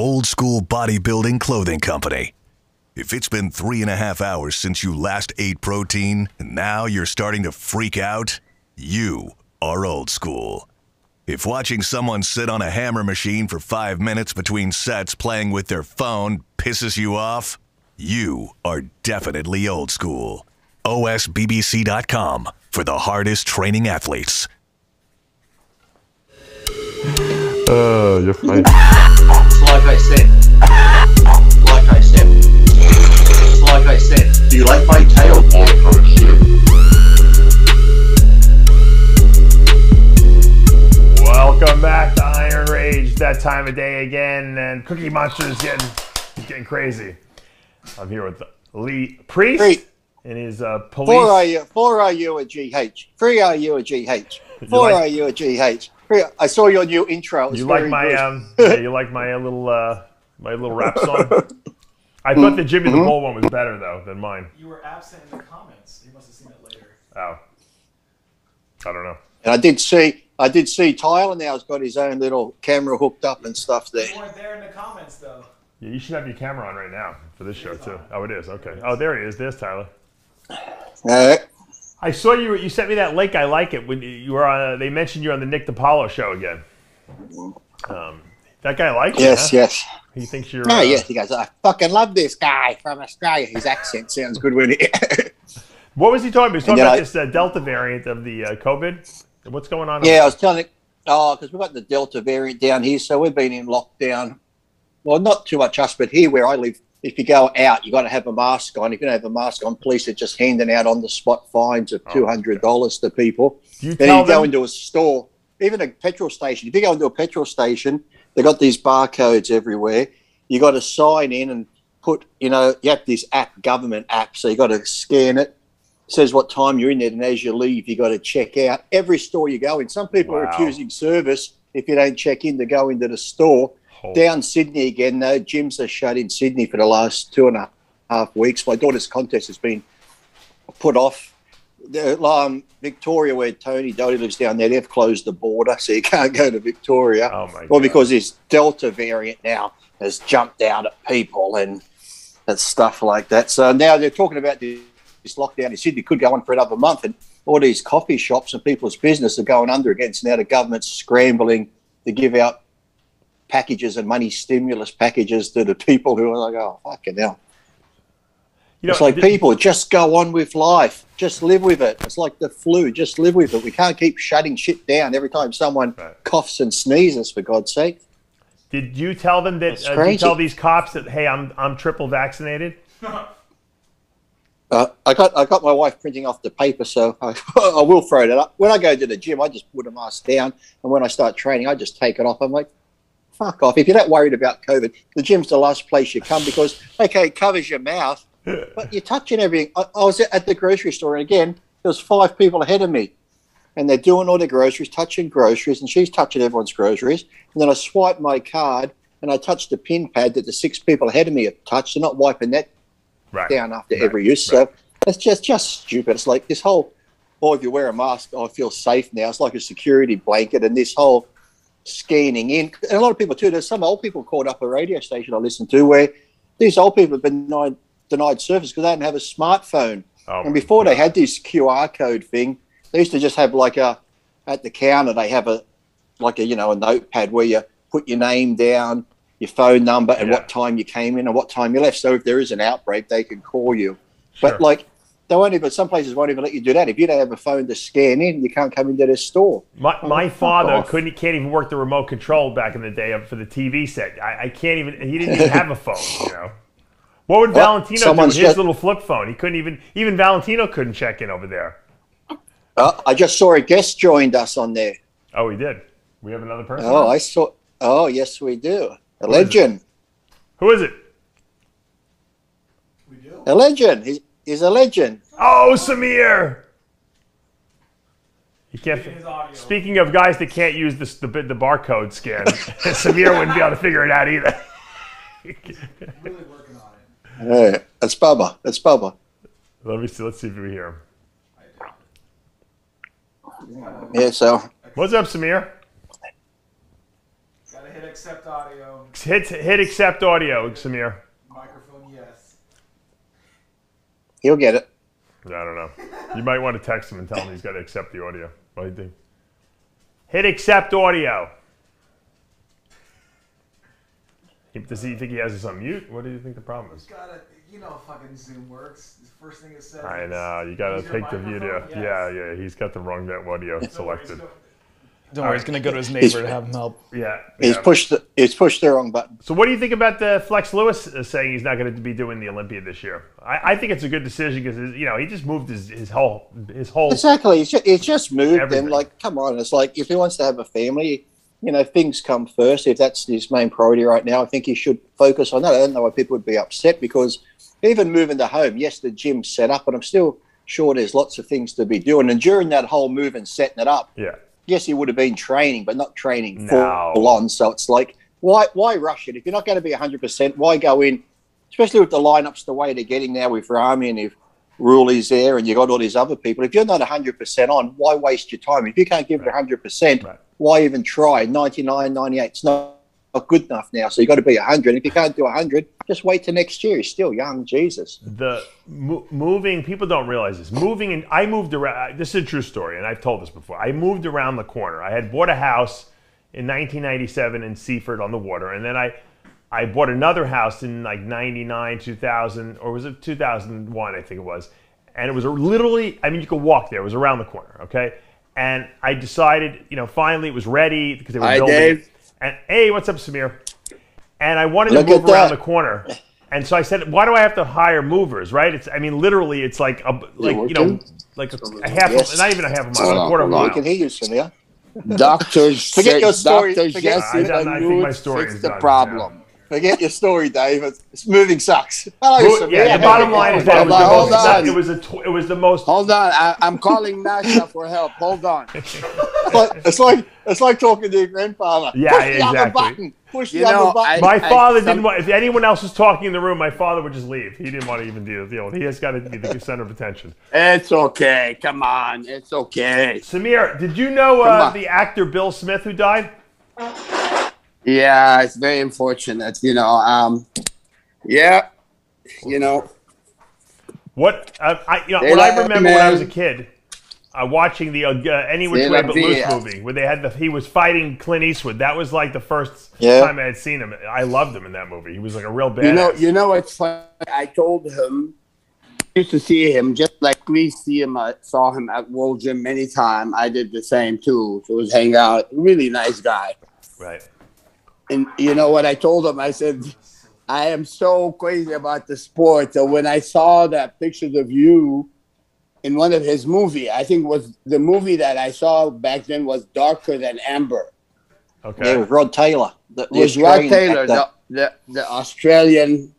Old School Bodybuilding Clothing Company. If it's been 3.5 hours since you last ate protein and now you're starting to freak out, you are old school. If watching someone sit on a hammer machine for 5 minutes between sets playing with their phone pisses you off, you are definitely old school. OSBBC.com for the hardest training athletes. You're funny. Like I said. Like I said. Do you like my tail? Welcome back to Iron Rage. That time of day again, and Cookie Monster's getting crazy. I'm here with Lee Priest and his police. 4 are you a GH? 3 are you a GH? 4 are you a GH? I saw your new intro. You like my you like my little rap song? I thought the Jimmy the Bull one was better though than mine. You were absent in the comments. You must have seen it later. Oh, I don't know. And I did see Tyler now's got his own little camera hooked up and stuff there. You weren't there in the comments though. Yeah, you should have your camera on right now for this show too. Oh, it is. Okay. Oh, there he is. There's Tyler. All right. I saw you. You sent me that link. I like it when you were on. They mentioned you on the Nick DiPaolo show again. That guy likes you. Yes. He thinks you're. Oh, yes. He goes, I fucking love this guy from Australia. His accent sounds good when he. What was he talking about? He was talking about this Delta variant of the COVID. What's going on? Yeah, I was telling it. Oh, because we've got the Delta variant down here, so we've been in lockdown. Well, not too much us, but here where I live, if you go out, you got to have a mask on. If you don't have a mask on, police are just handing out on-the-spot fines of $200 to people. Then you go into a store, even a petrol station. If you go into a petrol station, they got these barcodes everywhere. You got to sign in and put, you have this app, government app, so you got to scan it. It says what time you're in there, and as you leave, you got to check out. Every store you go in, some people are refusing service if you don't check in to go into the store. Down Sydney again, though, gyms are shut in Sydney for the last 2.5 weeks. My daughter's contest has been put off. Victoria, where Tony Doty lives down there, they've closed the border, so you can't go to Victoria. Oh my God. Well, because this Delta variant now has jumped out at people and stuff like that. So now they're talking about this lockdown in Sydney could go on for another month, and all these coffee shops and people's business are going under again. So now the government's scrambling to give out packages and money stimulus packages to the people who are like, oh, fucking hell. It's like people just go on with life. Just live with it. It's like the flu. Just live with it. We can't keep shutting shit down every time someone coughs and sneezes, for God's sake. Did you tell them that, did you tell these cops that, hey, I'm triple vaccinated? I got my wife printing off the paper, so I will throw it up. When I go to the gym, I just put a mask down, and when I start training, I just take it off. I'm like, fuck off. If you're not worried about COVID, the gym's the last place you come because, okay, it covers your mouth, but you're touching everything. I was at the grocery store, and again, there was 5 people ahead of me, and they're doing all the groceries, touching groceries, and she's touching everyone's groceries. And then I swiped my card, and I touched the pin pad that the 6 people ahead of me have touched. They're not wiping that down after every use. So it's just stupid. It's like this whole, if you wear a mask, I feel safe now. It's like a security blanket, and this whole scanning in. And a lot of people too, there's some old people called up a radio station I listen to where these old people have been denied service because they don't have a smartphone. And before they had this QR code thing, they used to just have at the counter, they have a notepad where you put your name down, your phone number, and what time you came in and what time you left. So if there is an outbreak, they can call you. But they won't even, some places won't even let you do that. If you don't have a phone to scan in, you can't come into their store. My father can't even work the remote control back in the day for the TV set. I can't even, he didn't even have a phone, What would Valentino do with his little flip phone? He couldn't even Valentino couldn't check in over there. I just saw a guest joined us on there. Oh, he did? We have another person? Oh, I saw, yes, we do. A legend. Who is it? We do. A legend. He's a legend. Oh, SAMIR. You can't. Speaking of guys that can't use the barcode scan, SAMIR wouldn't be able to figure it out either. Really working on it. Yeah, that's Bubba. That's Bubba. Let me see. Let's see if we hear him. Yeah. So. What's up, SAMIR? Hit accept audio. Hit accept audio, Samir. Microphone, yes. He'll get it. I don't know. You might want to text him and tell him he's got to accept the audio. What do you think? Hit accept audio. Does he think he has this on mute? What do you think the problem is? You know how fucking Zoom works. The first thing it says. I know. You got to take the video. Yes. Yeah. He's got the wrong audio selected. Don't worry, he's going to go to his neighbor to have him help. Yeah. He's pushed the wrong button. So what do you think about the Flex Lewis saying he's not going to be doing the Olympia this year? I think it's a good decision because he just moved his whole Exactly. He's just moved everything. and like, come on. It's like if he wants to have a family, things come first. If that's his main priority right now, I think he should focus on that. I don't know why people would be upset because even moving to home, yes, the gym's set up, but I'm still sure there's lots of things to be doing. And during that whole move and setting it up, yes, he would have been training, but not training full on. So it's like, why rush it? If you're not going to be 100%, why go in, especially with the lineups the way they're getting now with Rami and if Ruli's there and you got all these other people. If you're not 100% on, why waste your time? If you can't give it 100%, why even try? 99, 98, it's not good enough now. So you got to be 100. If you can't do 100, just wait till next year. You're still young, Jesus. The moving, people don't realize this. Moving, and I moved around. This is a true story, and I've told this before. I moved around the corner. I had bought a house in 1997 in Seaford on the water, and then I bought another house in like 99, 2000, or was it 2001? I think it was. And it was literally, you could walk there. It was around the corner, okay? And I decided, finally it was ready because they were building. Dave. And hey, what's up, Samir? And I wanted to move around the corner. And so I said, why do I have to hire movers, right? literally, it's like a half, not even a half a mile, a quarter of a mile. I can hear you, Samir. Doctors, forget your story. Dr. Jesse I think my story fix is the done, problem. yeah. Forget your story, Dave. It's moving sucks. Hello, Samir. Yeah, the bottom line is that it was the most. Hold on, I'm calling Nasha for help. Hold on. It's like talking to your grandfather. Yeah, Push the other exactly. button. Push the other button. My father didn't want. If anyone else was talking in the room, my father would just leave. He didn't want to even deal with. He has got to be the center of attention. It's okay. Come on, it's okay. Samir, did you know the actor Bill Smith who died? Yeah, it's very unfortunate. What I remember when I was a kid, watching the Any Which Way But Loose movie, where he was fighting Clint Eastwood. That was like the first time I had seen him. I loved him in that movie. He was like a real badass. You know what's funny? I told him, I used to see him just like we see him. I saw him at World Gym many times. I did the same too. So it was hang out. Really nice guy. Right. And you know what I told him? I said, I am so crazy about the sport. So when I saw that pictures of you in one of his movies, I think was the movie that I saw back then was Darker Than Amber. Okay. Yeah, with Rod Taylor. Rod Taylor, the Australian,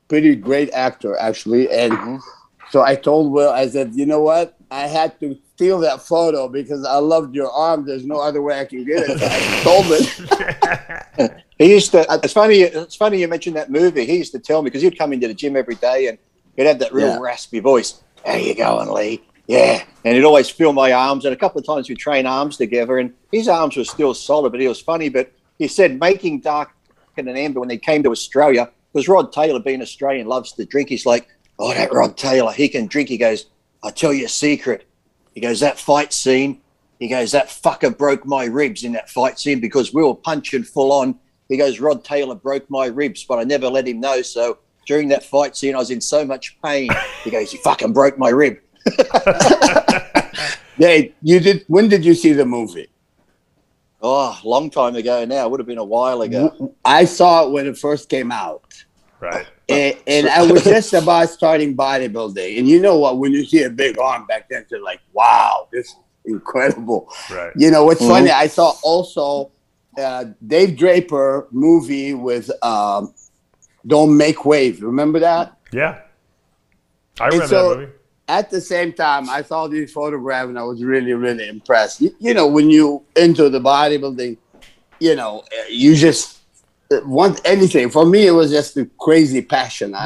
pretty great actor, actually. And so I told Will, I said, you know what? I had to steal that photo because I loved your arm. There's no other way I can get it. So I told it. He used to. It's funny you mentioned that movie. He used to tell me because he'd come into the gym every day and he'd have that real raspy voice. How you going, Lee? Yeah. And he'd always feel my arms. And a couple of times we'd train arms together. And his arms were still solid, but he was funny. But he said making Darker Than Amber when they came to Australia, because Rod Taylor, being Australian, loves to drink. He's like, oh, that Rod Taylor, he can drink. He goes, I'll tell you a secret. He goes, that fight scene, he goes, that fucker broke my ribs in that fight scene because we were punching full on. He goes, Rod Taylor broke my ribs, but I never let him know. So during that fight scene, I was in so much pain. He goes, you fucking broke my rib. Hey, when did you see the movie? Oh, a long time ago now. It would have been a while ago. I saw it when it first came out. Right. And I was just about starting bodybuilding. And you know what? When you see a big arm back then, you're like, wow, this is incredible. Right. You know, what's funny, I saw also Dave Draper movie with Don't Make Waves. Remember that? Yeah. I remember that movie. At the same time, I saw these photographs and I was really, really impressed. You know, when you into the bodybuilding, you know, you just want anything. For me, it was just a crazy passion.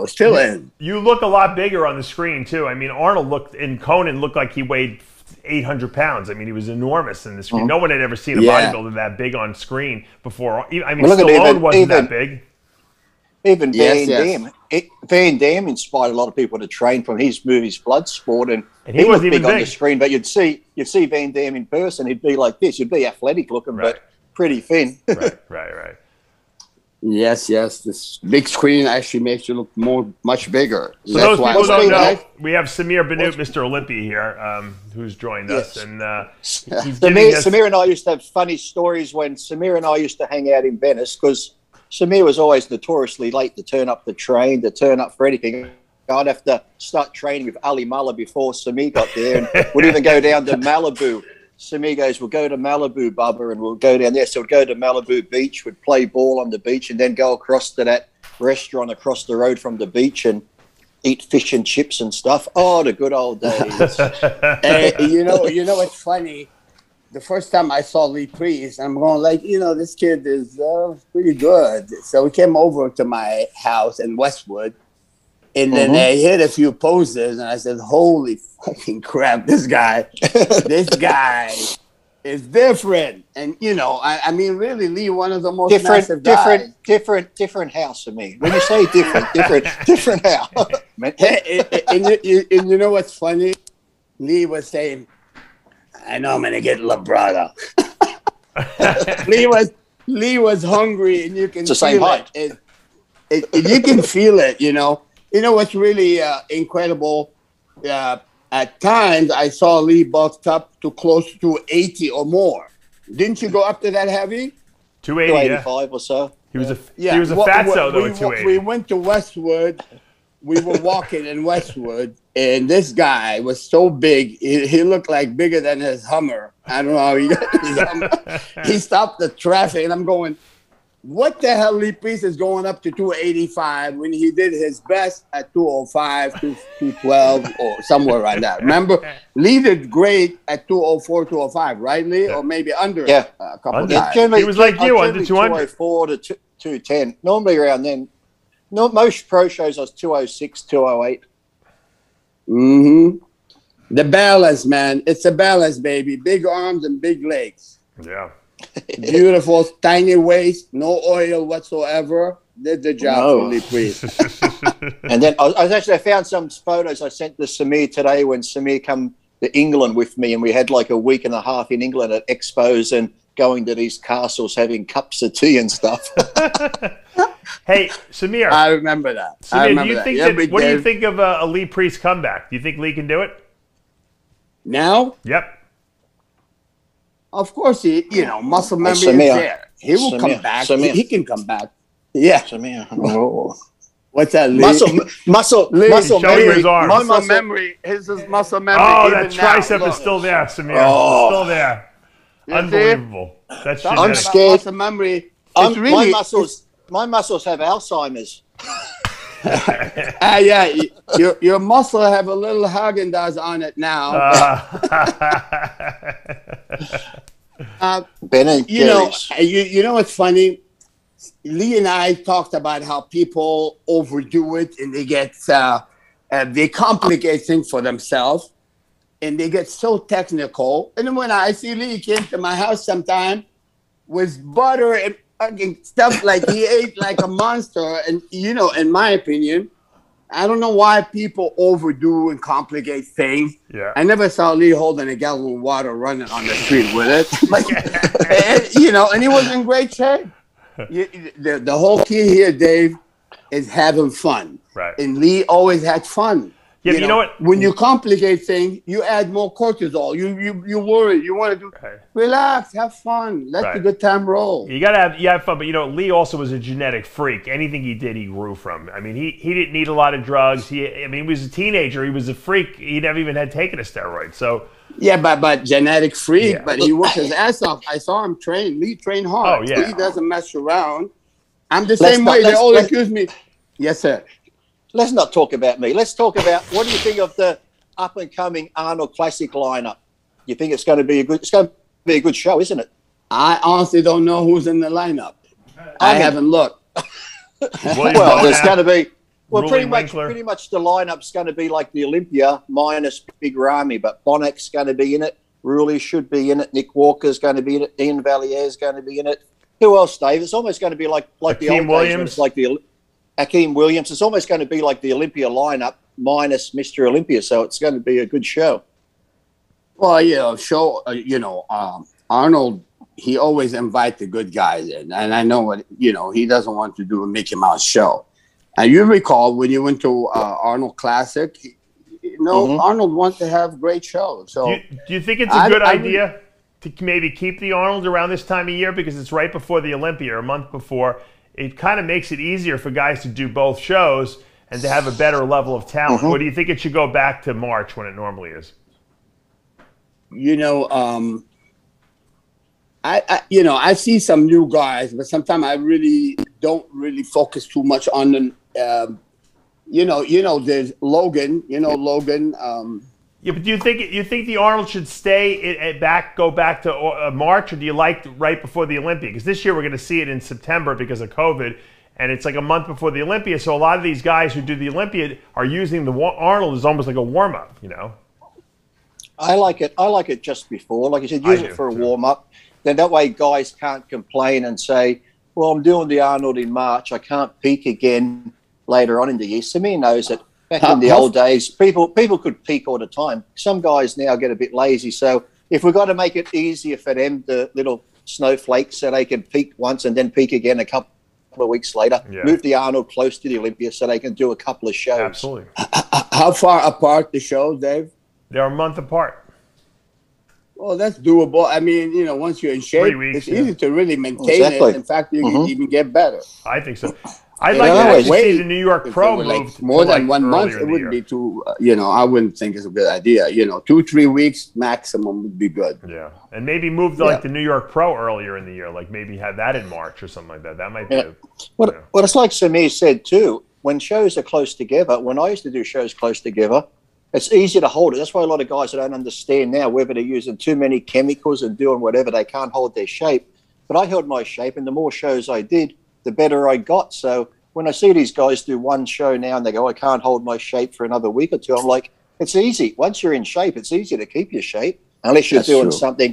Still in. You look a lot bigger on the screen, too. I mean, Arnold looked like he weighed 800 pounds. I mean, he was enormous in the screen. No one had ever seen a bodybuilder that big on screen before. I mean, Stallone wasn't that big. Even Van Damme. Van Damme inspired a lot of people to train from his movies Bloodsport, and he wasn't even big on the screen. But you'd see Van Damme in person, he'd be like this. He'd be athletic looking, but pretty thin. Right. Yes. This big screen actually makes you look much bigger. So those people don't know, we have SAMIR BANNOUT, Mr. Olympia here, who's joined us, and Samir and I used to have funny stories when Samir and I used to hang out in Venice, because Samir was always notoriously late to turn up to train, to turn up for anything. I'd have to start training with Ali Mullah before Samir got there, and we'd even go down to Malibu. Samir goes, we'll go to Malibu, Bubba, and we'll go down there. So we'd go to Malibu Beach, we'd play ball on the beach, and then go across to that restaurant across the road from the beach and eat fish and chips and stuff. Oh, the good old days. Hey, you know what's funny? The first time I saw Lee Priest, I'm going like, this kid is pretty good. So he came over to my house in Westwood, and then they hit a few poses, and I said, holy fucking crap, this guy is different. And, I mean, really, Lee, one of the most massive guys. Different house for me. When you say different house. and you know what's funny? Lee was saying, I know I'm going to get labrada. Lee was hungry, and you can feel it. You can feel it, You know what's really incredible? At times, I saw Lee bulked up to close to 80 or more. Didn't you go up to that heavy? 280, 285 or so. He was a fatso, though, at 280. We went to Westwood. We were walking in Westwood, and this guy was so big. He looked like bigger than his Hummer. I don't know how he got his Hummer. He stopped the traffic, and I'm going, what the hell Lee Priest is going up to 285 when he did his best at 205, 212, or somewhere around that? Remember, Lee did great at 204, 205, right, Lee? Or maybe under a couple of times. He was like you, under 200. 204 to 210. Normally around then. No, most pro shows I was 206, 208. The balance, man. It's a balance, baby. Big arms and big legs. Yeah. Beautiful, tiny waist, no oil whatsoever. Did the job for Lee Priest. And then I found some photos I sent to Samir today when Samir come to England with me, and we had like a week and a half in England at expos and going to these castles, having cups of tea and stuff. Hey, Samir. I remember that. Samir, what do you think of a Lee Priest comeback? Do you think Lee can do it? Now? Yep. Of course, muscle memory is there. He will come back. He can come back. Yeah. Samir. Oh. What's that, Lee? Muscle Lee, memory. His arm. Muscle memory. His muscle memory. Oh, that tricep is still there, Samir. Oh. It's still there. Unbelievable. That's genetic. I'm scared. Muscle memory. My muscles have Alzheimer's. Yeah, your muscle have a little Haagen-Dazs on it now. Ben and Jerry's. You know what's funny? Lee and I talked about how people overdo it, and they get they complicate things for themselves, and they get so technical. And then when I see Lee came to my house sometime with butter and fucking stuff, like he ate like a monster. And in my opinion, I don't know why people overdo and complicate things. Yeah. I never saw Lee holding a gallon of water running on the street with it. Like, and he was in great shape. The whole key here, Dave, is having fun. Right. And Lee always had fun. Yeah, you know what? When you complicate things, you add more cortisol. You worry. You want to do relax, have fun, let the good time roll. You gotta have fun, but Lee also was a genetic freak. Anything he did, he grew from. I mean, he didn't need a lot of drugs. He was a teenager. He was a freak. He never even had taken a steroid. So yeah, but genetic freak. Yeah. But he worked his ass off. I saw him train. Lee trained hard. Oh yeah. Lee doesn't mess around. I'm the same way. They all accuse me. Yes, sir. Let's not talk about me. Let's talk about, what do you think of the up and coming Arnold Classic lineup? You think it's going to be a good show, isn't it? I honestly don't know who's in the lineup. I haven't looked. Well, there's going to be Well, Ruling pretty much the lineup's going to be like the Olympia minus Big Ramy, but Bonnet's going to be in it. Ruley should be in it. Nick Walker's going to be in it. Ian Vallier's going to be in it. Who else, Dave? It's almost going to be like the old days when it's like the Hakeem Williams. It's almost going to be like the Olympia lineup minus Mr. Olympia. So it's going to be a good show. Well, Arnold, he always invites the good guys in, and I know what he doesn't want to do a Mickey Mouse show. And you recall when you went to Arnold Classic, Arnold wants to have great shows. So do you think it's a good idea to maybe keep the Arnold around this time of year because it's right before the Olympia, or a month before? It kind of makes it easier for guys to do both shows and to have a better level of talent. Or do you think it should go back to March when it normally is? I see some new guys, but sometimes I really don't focus too much on them. There's Logan. Logan. Yeah, but do you think the Arnold should go back to March, or do you like right before the Olympia? Because this year we're going to see it in September because of COVID, and it's like a month before the Olympia. So a lot of these guys who do the Olympia are using the Arnold as almost like a warm up. I like it just before, like you said, use it for a warm up. Then that way guys can't complain and say, well, I'm doing the Arnold in March. I can't peak again later on in the year. Samir knows that back in the old days, people could peak all the time. Some guys now get a bit lazy. So if we've got to make it easier for them, the little snowflakes, so they can peak once and then peak again a couple of weeks later, move the Arnold close to the Olympia so they can do a couple of shows. Absolutely. How far apart the shows, Dave? They're a month apart. Well, that's doable. I mean, once you're in shape, 3 weeks, it's easy to really maintain it. In fact, you can even get better. I think so. I'd like to actually see the New York Pro moved more than 1 month. It wouldn't be too. I wouldn't think it's a good idea. 2-3 weeks maximum would be good. Yeah, and maybe move like the New York Pro earlier in the year. Like maybe have that in March or something like that. That might be. Well, it's like Samir said too. When shows are close together, when I used to do shows close together, it's easier to hold it. That's why a lot of guys don't understand now whether they're using too many chemicals and doing whatever, they can't hold their shape. But I held my shape, and the more shows I did, the better I got. So when I see these guys do one show now and they go, I can't hold my shape for another week or two, I'm like, it's easy. Once you're in shape, it's easy to keep your shape, unless you're doing something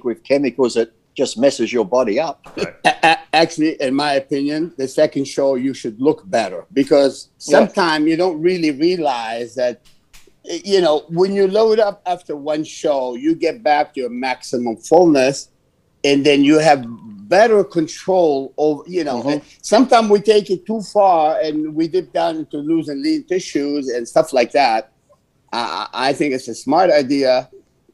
with chemicals that just messes your body up. Actually, in my opinion, the second show you should look better, because sometimes you don't really realize that, when you load up after one show, you get back to your maximum fullness, and then you have better control over, Sometimes we take it too far and we dip down into losing lean tissues and stuff like that. I think it's a smart idea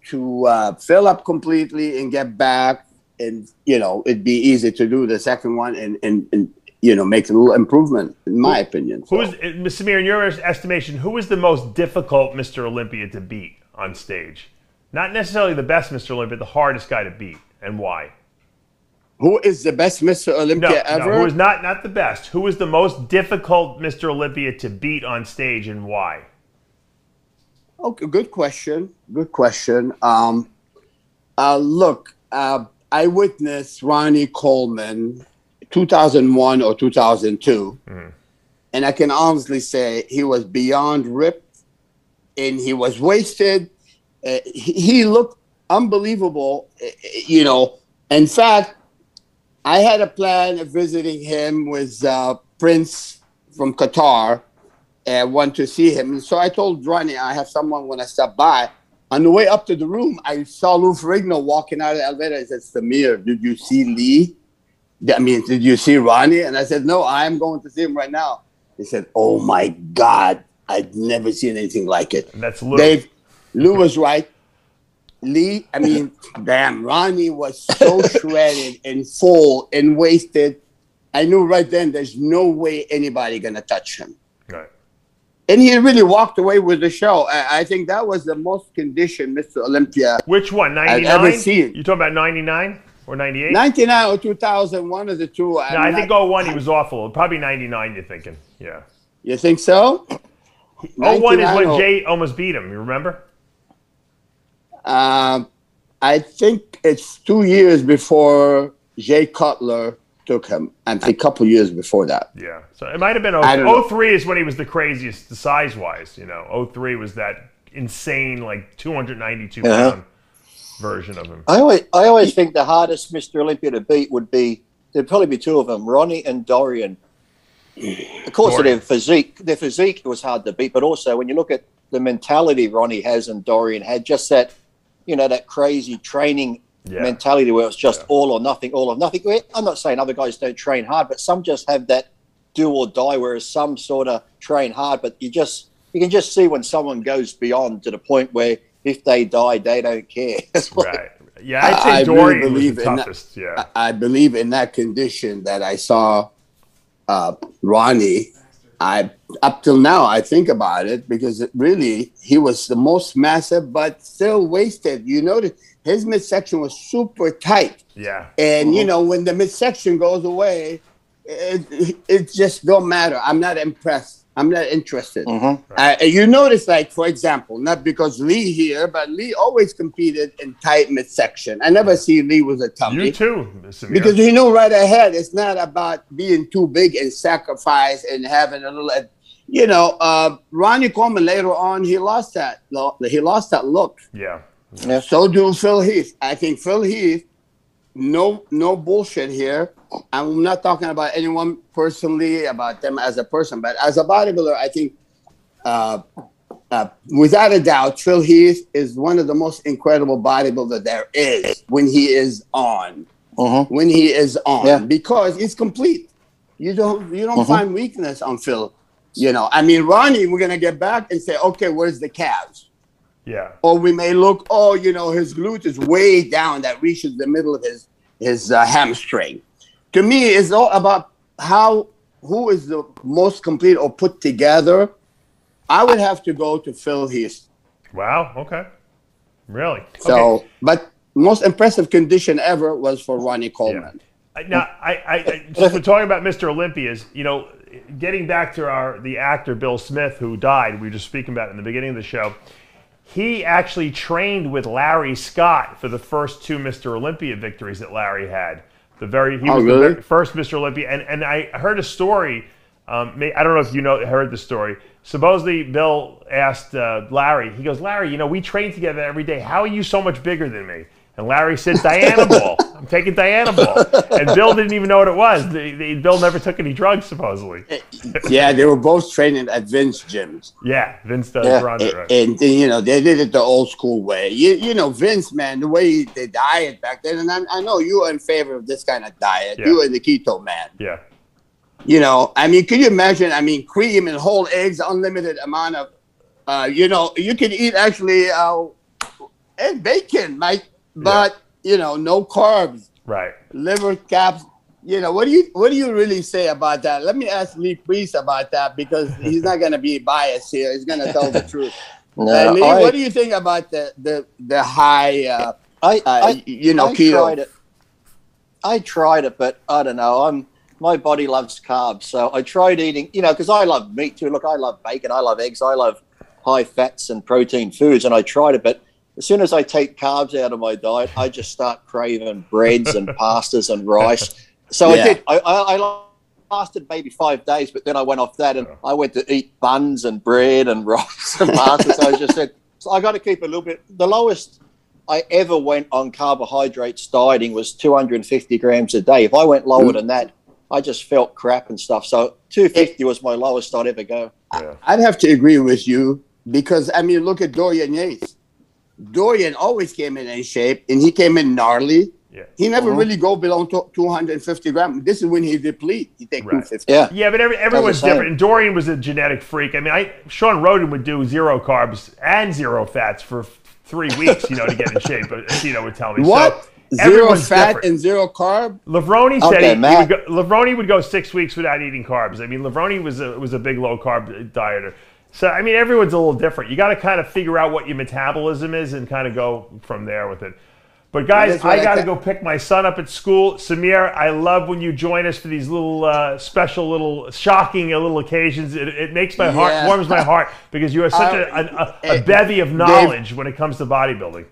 to fill up completely and get back. And, it'd be easy to do the second one and make a little improvement, in my opinion. Samir, in your estimation, who is the most difficult Mr. Olympia to beat on stage? Not necessarily the best Mr. Olympia, the hardest guy to beat, and why? Who is the best Mr. Olympia ever? No, who is not the best. Who is the most difficult Mr. Olympia to beat on stage, and why? Okay, good question. Good question. Look, I witnessed Ronnie Coleman 2001 or 2002, and I can honestly say he was beyond ripped, and he was wasted. He looked unbelievable, In fact, I had a plan of visiting him with Prince from Qatar, and I wanted to see him. And so I told Ronnie, I have someone when I stop by. On the way up to the room, I saw Lou Ferrigno walking out of the elevator. I said, Samir, did you see Lee? Did you see Ronnie? And I said, no, I'm going to see him right now. He said, oh, my God, I'd never seen anything like it. And that's Lou. Dave, Lou was right. Lee, damn, Ronnie was so shredded and full and wasted. I knew right then there's no way anybody going to touch him. Right. And he really walked away with the show. I think that was the most conditioned Mr. Olympia. Which one, 99? I've ever seen. You talking about 99 or 98? 99 or 2000, one of the two. No, I think 01 he was awful. Probably 99 you're thinking, yeah. You think so? 01 is when Jay almost beat him, you remember? I think it's 2 years before Jay Cutler took him, and a couple years before that. Yeah, so it might have been 03 is when he was the craziest, size-wise. 03 was that insane, like 292-pound version of him. I always think the hardest Mr. Olympia to beat there'd probably be two of them, Ronnie and Dorian. Of course, their physique was hard to beat, but also when you look at the mentality Ronnie has and Dorian had, just that, that crazy training mentality where it's just all or nothing, all or nothing. I'm not saying other guys don't train hard, but some just have that do or die, whereas some sort of train hard, but you can just see when someone goes beyond to the point where if they die, they don't care. Right. Yeah, I'd say Dorian was the toughest. I believe in that condition that I saw Ronnie. Up till now, I think about it because he was the most massive, but still wasted. You notice his midsection was super tight. Yeah. And, when the midsection goes away, it just don't matter. I'm not impressed. I'm not interested. Right. You notice, like, for example, not because Lee here, but Lee always competed in tight midsection. I never see Lee was a toughie. You too, SAMIR. Because right ahead, it's not about being too big and sacrifice and having a little, Ronnie Coleman later on, he lost that look. Yeah. So do Phil Heath. I think Phil Heath, no bullshit here. I'm not talking about anyone personally, about them as a person, but as a bodybuilder, I think without a doubt, Phil Heath is one of the most incredible bodybuilder there is when he is on. When he is on, because he's complete. You don't find weakness on Phil. Ronnie, we're gonna get back and say, okay, where's the calves? Yeah. Or we may look, his glute is way down that reaches the middle of his hamstring. To me, it's all about who is the most complete or put together. I would have to go to Phil Heath. Wow. Okay. Really? So, but most impressive condition ever was for Ronnie Coleman. Yeah. Now, since we're talking about Mr. Olympias, getting back to the actor Bill Smith, who died, we were just speaking about it in the beginning of the show. He actually trained with Larry Scott for the first two Mr. Olympia victories that Larry had. He was the first Mr. Olympia, and I heard a story. I don't know if heard the story. Supposedly, Bill asked Larry. He goes, "Larry, we train together every day. How are you so much bigger than me?" And Larry said, "Dianabol. I'm taking Dianabol." And Bill didn't even know what it was. Bill never took any drugs, supposedly. Yeah, they were both training at Vince gyms. Yeah, Vince does run it. Right. And they did it the old school way. Vince, man, the way they diet back then, and I know you are in favor of this kind of diet. Yeah. You are the keto man. Yeah. Can you imagine, cream and whole eggs, unlimited amount of, you can eat actually and bacon, Mike. But no carbs, right? Liver caps. What do you really say about that? Let me ask Lee Priest about that because he's not going to be biased here. He's going to tell the truth. No, Lee, what do you think about the high? Keto? I tried it, but I don't know. My body loves carbs, so I tried eating. Because I love meat too. Look, I love bacon. I love eggs. I love high fats and protein foods, and I tried it, but as soon as I take carbs out of my diet, I just start craving breads and pastas and rice. So I did. I lasted maybe 5 days, but then I went off that and I went to eat buns and bread and rice and pasta. So I just said, I got to keep a little bit. The lowest I ever went on carbohydrates dieting was 250 grams a day. If I went lower than that, I just felt crap and stuff. So 250 was my lowest I'd ever go. I'd have to agree with you because, look at Dorian Yates. Dorian always came in shape, and he came in gnarly. Yeah. He never really go below 250 grams. This is when he deplete. He take 250. Yeah, but everyone's different. And Dorian was a genetic freak. Sean Roden would do 0 carbs and 0 fats for 3 weeks, to get in shape. But would tell me what. So 0 fat different. And 0 carb. Lavroni said Lavroni would go 6 weeks without eating carbs. Lavroni was a big low carb dieter. So, everyone's a little different. You got to kind of figure out what your metabolism is and kind of go from there with it. But, guys, I got to go pick my son up at school. SAMIR, I love when you join us for these little special, shocking little occasions. It makes my heart, warms my heart, because you are such a bevy of knowledge when it comes to bodybuilding.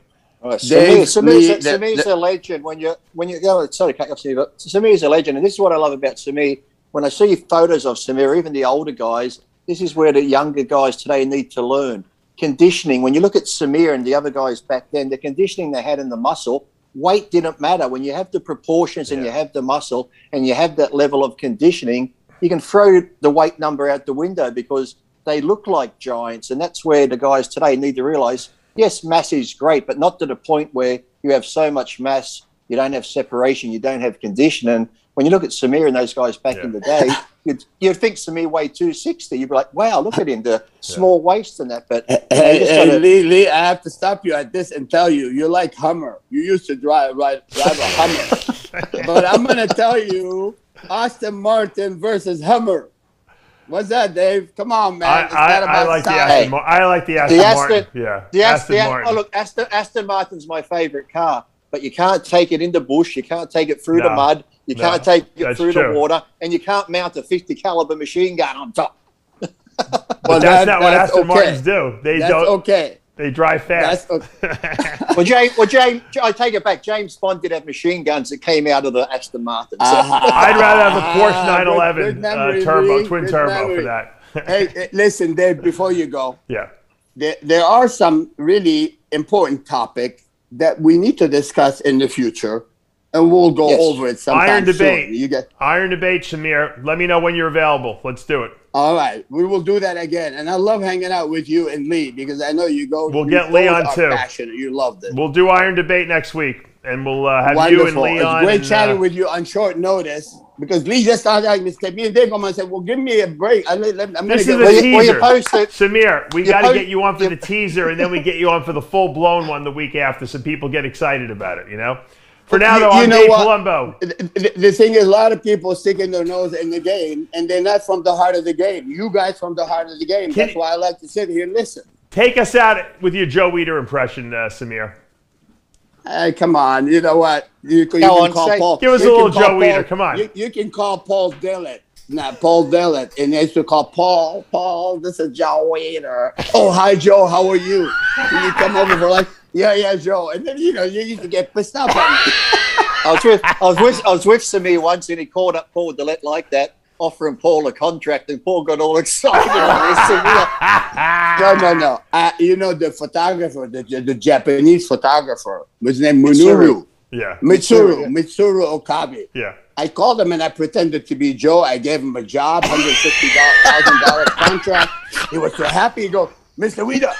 Samir's a legend. When you go, sorry to cut you off, Samir, but Samir's a legend, and this is what I love about Samir. When I see photos of Samir, even the older guys, this is where the younger guys today need to learn conditioning. When you look at Samir and the other guys back then, the conditioning they had in the muscle, weight didn't matter. When you have the proportions and you have the muscle and you have that level of conditioning, you can throw the weight number out the window because they look like giants. And that's where the guys today need to realize, yes, mass is great, but not to the point where you have so much mass, you don't have separation, you don't have condition. And when you look at Samir and those guys back in the day, you'd think Samir weighed 260. You'd be like, wow, look at him, the small waist and that. But Lee, I have to stop you at this and tell you, you're like Hummer. You used to drive a Hummer. But I'm going to tell you, Aston Martin versus Hummer. What's that, Dave? Come on, man. I like the Aston Martin. Yeah. Oh, look, Aston Martin's my favorite car. But you can't take it in the bush. You can't take it through the mud. You can't take it through the water. And you can't mount a 50 caliber machine gun on top. But that's not what Aston Martins do. They drive fast. Well, James, I take it back. James Bond did have machine guns that came out of the Aston Martin. So. I'd rather have a Porsche 911 twin turbo for that. Hey, listen, Dave, before you go. Yeah. There are some really important topics that we need to discuss in the future, and we'll go over it sometime. Iron debate. Iron debate, Samir. Let me know when you're available. Let's do it. All right. We will do that again. And I love hanging out with you and Lee because I know you go. We'll get Lee on too. Passionate. You loved it. We'll do Iron debate next week, and we'll have you and Lee on. It's great chatting with you on short notice because Lee just started like Mr. Me and Dave come and said, well, give me a break. I'm going to get a teaser. Samir, we got to get you on for the teaser, and then we get you on for the full-blown one the week after so people get excited about it, you know? For now, though, I'm Dave Palumbo. The thing is, a lot of people sticking their nose in the game, and they're not from the heart of the game. You guys from the heart of the game. That's why I like to sit here and listen. Take us out with your Joe Weider impression, Samir. Hey, come on. You know what? You can call Paul. Give us a little Joe Weider. Come on. You can call Paul Dillett. Not Paul Dillett. And they used to call Paul, this is Joe Weider. Oh, hi, Joe. How are you? Can you come over for like, yeah, Joe. And then, you used to get pissed off at me. I was with Samir once, and he called up Paul Dillett like that, offering Paul a contract, and Paul got all excited. No. The photographer, the Japanese photographer, was named Mitsuru. Yeah. Mitsuru Okabe. Yeah. I called him and I pretended to be Joe. I gave him a job, $150,000 contract. He was so happy. He goes, Mr. Weider,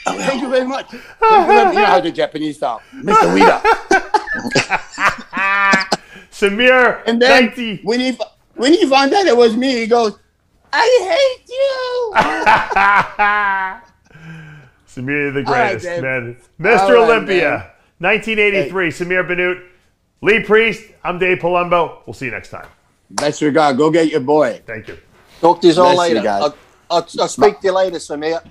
thank you very much. You know how the Japanese talk. Mr. Weider. Samir, and then when he found out it was me, he goes, I hate you. Samir, the greatest, man. Mr. Olympia, 1983. Samir BANNOUT, Lee Priest. I'm Dave Palumbo. We'll see you next time. Best regard. Go get your boy. Thank you. Talk to you all later. I'll speak to you later, Samir.